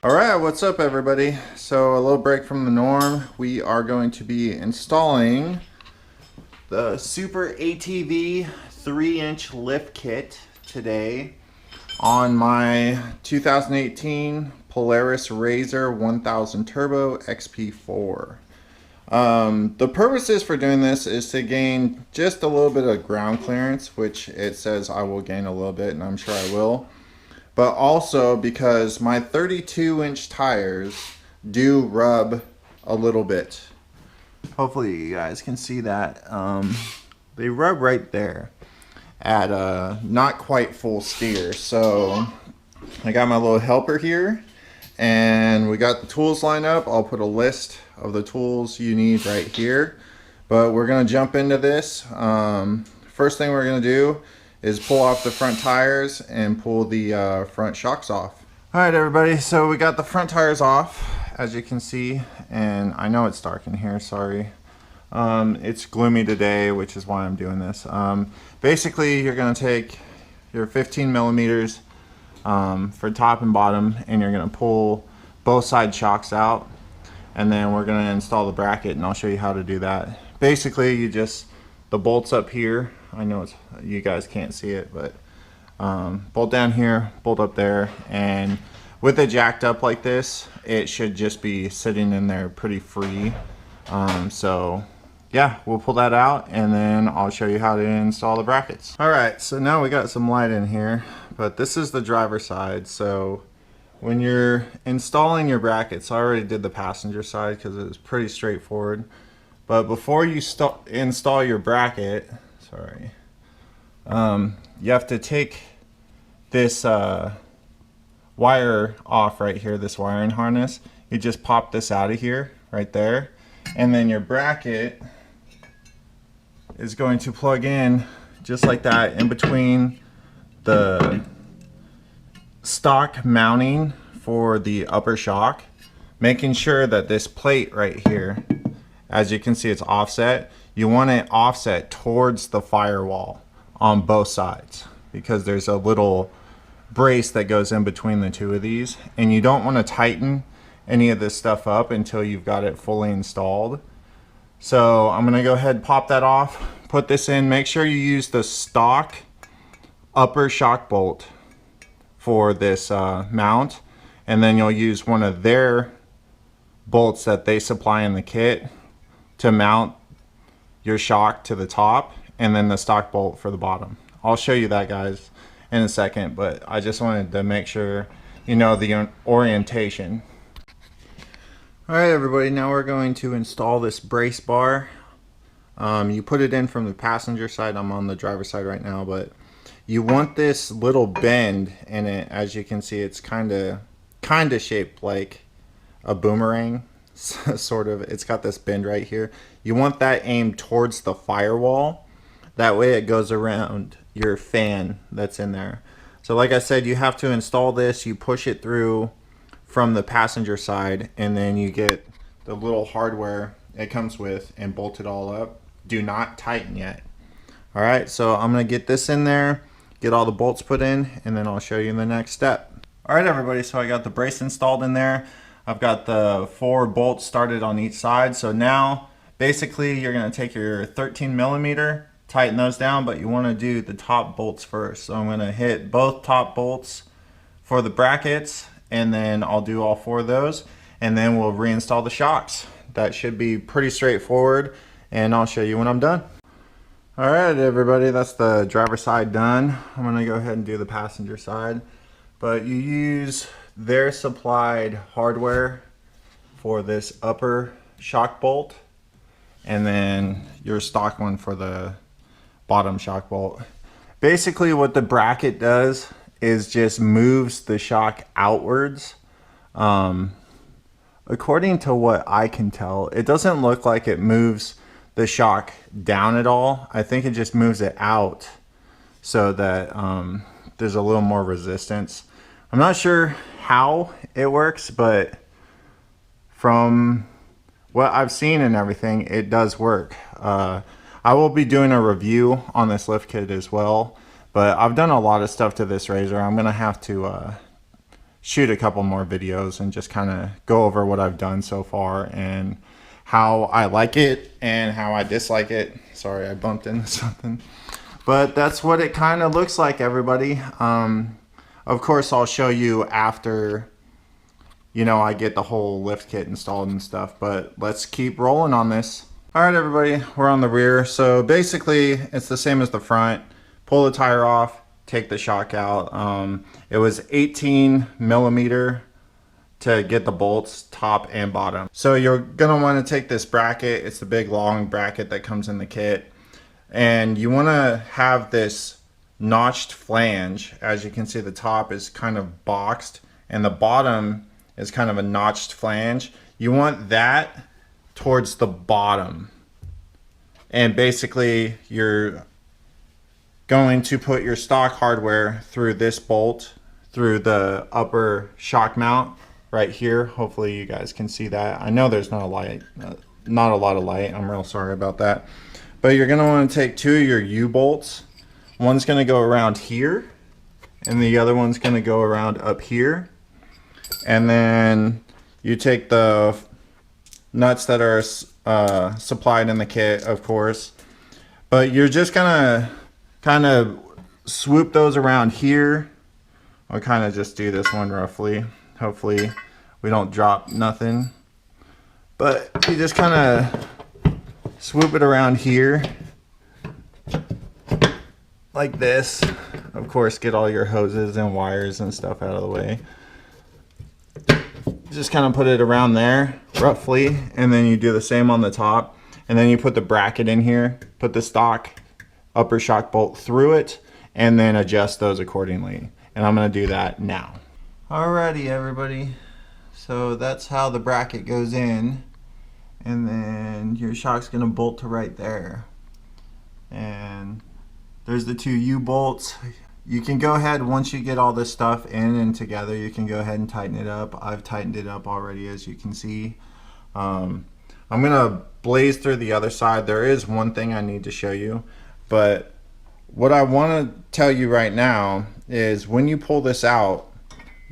Alright, what's up everybody? So a little break from the norm. We are going to be installing the SuperATV 3-inch lift kit today on my 2018 Polaris RZR 1000 Turbo XP4. The purposes for doing this is to gain just a little bit of ground clearance, which it says I will gain a little bit, and I'm sure I will. But also because my 32-inch tires do rub a little bit. Hopefully you guys can see that. They rub right there at not quite full steer. So I got my little helper here and we got the tools lined up. I'll put a list of the tools you need right here. But we're going to jump into this. First thing we're going to do is pull off the front tires and pull the front shocks off. Alright everybody, so we got the front tires off, as you can see, and I know it's dark in here, sorry. It's gloomy today, which is why I'm doing this. Basically, you're going to take your 15 millimeters for top and bottom, and you're going to pull both side shocks out, and then we're going to install the bracket, and I'll show you how to do that. Basically, you just, the bolts up here, I know it's, you guys can't see it, but bolt down here, bolt up there, and with it jacked up like this, it should just be sitting in there pretty free. So yeah, we'll pull that out and then I'll show you how to install the brackets. Alright, so now we got some light in here, but this is the driver's side. So when you're installing your brackets, I already did the passenger side because it was pretty straightforward. But before you install your bracket, sorry, you have to take this wire off right here, this wiring harness. You just pop this out of here, right there, and then your bracket is going to plug in just like that in between the stock mounting for the upper shock, making sure that this plate right here, as you can see, it's offset. You want it offset towards the firewall on both sides because there's a little brace that goes in between the two of these, and you don't want to tighten any of this stuff up until you've got it fully installed. So I'm going to go ahead and pop that off, put this in. Make sure you use the stock upper shock bolt for this mount, and then you'll use one of their bolts that they supply in the kit to mount your shock to the top, and then the stock bolt for the bottom. I'll show you that, guys, in a second, but I just wanted to make sure you know the orientation. Alright everybody, now we're going to install this brace bar. You put it in from the passenger side. I'm on the driver's side right now, but you want this little bend in it. As you can see, it's kind of shaped like a boomerang. Sort of. It's got this bend right here. You want that aimed towards the firewall. That way it goes around your fan that's in there. So like I said, you have to install this. You push it through from the passenger side, and then you get the little hardware it comes with and bolt it all up. Do not tighten yet. Alright, so I'm going to get this in there, get all the bolts put in, and then I'll show you the next step. Alright everybody, so I got the brace installed in there. I've got the 4 bolts started on each side. So now basically you're going to take your 13 millimeter, tighten those down, but you want to do the top bolts first. So I'm going to hit both top bolts for the brackets, and then I'll do all 4 of those, and then we'll reinstall the shocks. That should be pretty straightforward, and I'll show you when I'm done. Alright everybody, that's the driver's side done. I'm going to go ahead and do the passenger side. But you use their supplied hardware for this upper shock bolt, and then your stock one for the bottom shock bolt. Basically what the bracket does is just moves the shock outwards. According to what I can tell, it doesn't look like it moves the shock down at all. I think it just moves it out so that there's a little more resistance. I'm not sure how it works, but from what I've seen and everything, it does work. I will be doing a review on this lift kit as well, but I've done a lot of stuff to this RZR. I'm gonna have to shoot a couple more videos and just kind of go over what I've done so far and how I like it and how I dislike it. Sorry, I bumped into something. But that's what it kind of looks like, everybody. Of course, I'll show you after, you know, I get the whole lift kit installed and stuff, but let's keep rolling on this. All right, everybody, we're on the rear. So basically, it's the same as the front. Pull the tire off, take the shock out. It was 18 millimeter to get the bolts top and bottom. So you're gonna wanna take this bracket. It's the big long bracket that comes in the kit. And you wanna have this notched flange. As you can see, the top is kind of boxed and the bottom is kind of a notched flange. You want that towards the bottom. And basically you're going to put your stock hardware through this bolt, through the upper shock mount right here. Hopefully you guys can see that. I know there's not a light, not a lot of light. I'm real sorry about that. But you're gonna wanna take two of your U-bolts. One's gonna go around here and the other one's gonna go around up here. And then you take the nuts that are supplied in the kit, of course. But you're just gonna kind of swoop those around here. I'll kind of just do this one roughly. Hopefully we don't drop nothing. But you just kind of swoop it around here like this. Of course, get all your hoses and wires and stuff out of the way. Just kind of put it around there roughly, and then you do the same on the top, and then you put the bracket in here, put the stock upper shock bolt through it, and then adjust those accordingly. And I'm going to do that now. Alrighty, everybody, so that's how the bracket goes in, and then your shock's going to bolt to right there. And there's the two U-bolts. You can go ahead, once you get all this stuff in and together, you can go ahead and tighten it up. I've tightened it up already, as you can see. I'm gonna blaze through the other side. There is one thing I need to show you, but what I want to tell you right now is when you pull this out,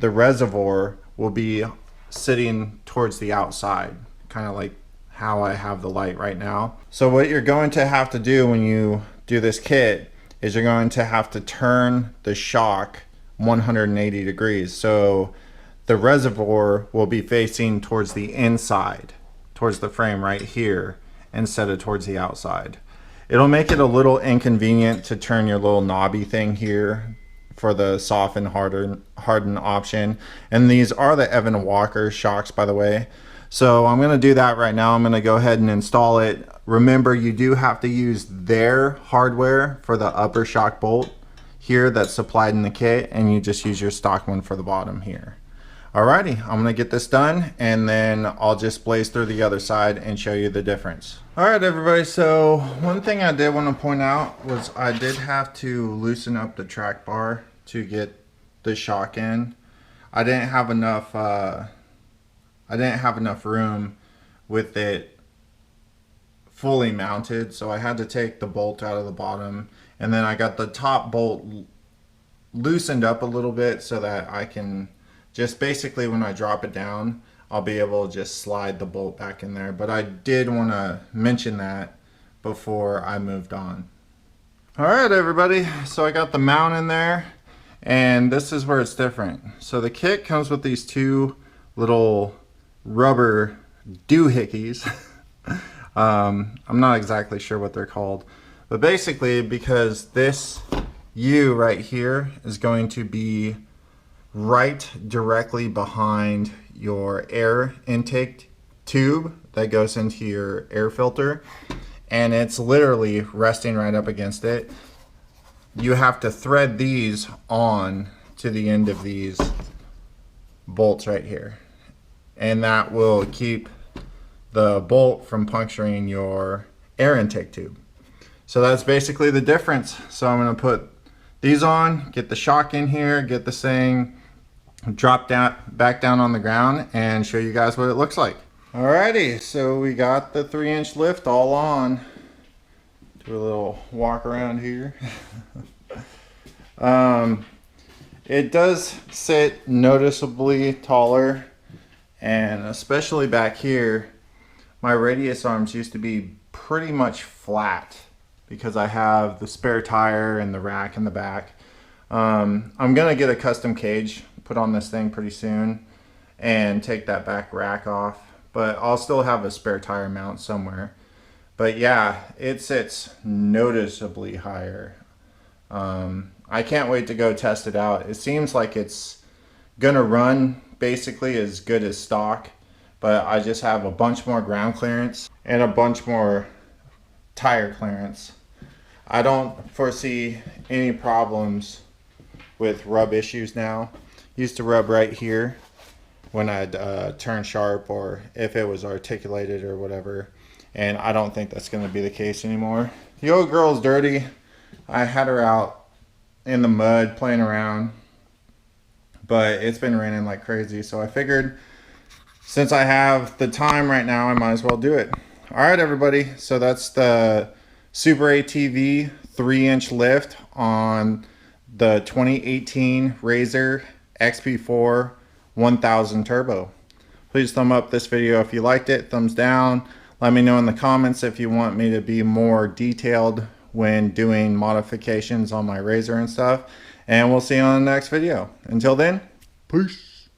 the reservoir will be sitting towards the outside, kind of like how I have the light right now. So what you're going to have to do when you do this kit is you're going to have to turn the shock 180 degrees. So the reservoir will be facing towards the inside, towards the frame right here, instead of towards the outside. It'll make it a little inconvenient to turn your little knobby thing here for the soften harden option. And these are the Evan Walker shocks, by the way. So I'm going to do that right now. I'm going to go ahead and install it. Remember, you do have to use their hardware for the upper shock bolt here that's supplied in the kit, and you just use your stock one for the bottom here. Alrighty, I'm going to get this done, and then I'll just blaze through the other side and show you the difference. Alright, everybody, so one thing I did want to point out was I did have to loosen up the track bar to get the shock in. I didn't have enough room with it fully mounted, so I had to take the bolt out of the bottom, and then I got the top bolt loosened up a little bit so that I can just basically, when I drop it down, I'll be able to just slide the bolt back in there. But I did want to mention that before I moved on. Alright, everybody, so I got the mount in there, and this is where it's different. So the kit comes with these two little rubber doohickeys. I'm not exactly sure what they're called, but basically, because this U right here is going to be right directly behind your air intake tube that goes into your air filter, and it's literally resting right up against it. You have to thread these on to the end of these bolts right here, and that will keep the bolt from puncturing your air intake tube. So that's basically the difference. So I'm going to put these on, get the shock in here, get this thing drop down back down on the ground, and show you guys what it looks like. Alrighty, so we got the 3-inch lift all on. Do a little walk around here. It does sit noticeably taller, and especially back here, my radius arms used to be pretty much flat because I have the spare tire and the rack in the back. I'm gonna get a custom cage put on this thing pretty soon and take that back rack off, but I'll still have a spare tire mount somewhere. But yeah, it sits noticeably higher. I can't wait to go test it out. It seems like it's gonna run basically as good as stock, but I just have a bunch more ground clearance and a bunch more tire clearance. I don't foresee any problems with rub issues now. Used to rub right here when I'd turn sharp or if it was articulated or whatever, and I don't think that's going to be the case anymore. The old girl's dirty. I had her out in the mud playing around, but it's been raining like crazy, so I figured since I have the time right now, I might as well do it. All right, everybody, so that's the SuperATV 3-inch lift on the 2018 RZR XP4 1000 Turbo. Please thumb up this video if you liked it, thumbs down. Let me know in the comments if you want me to be more detailed when doing modifications on my RZR and stuff. And we'll see you on the next video. Until then, peace.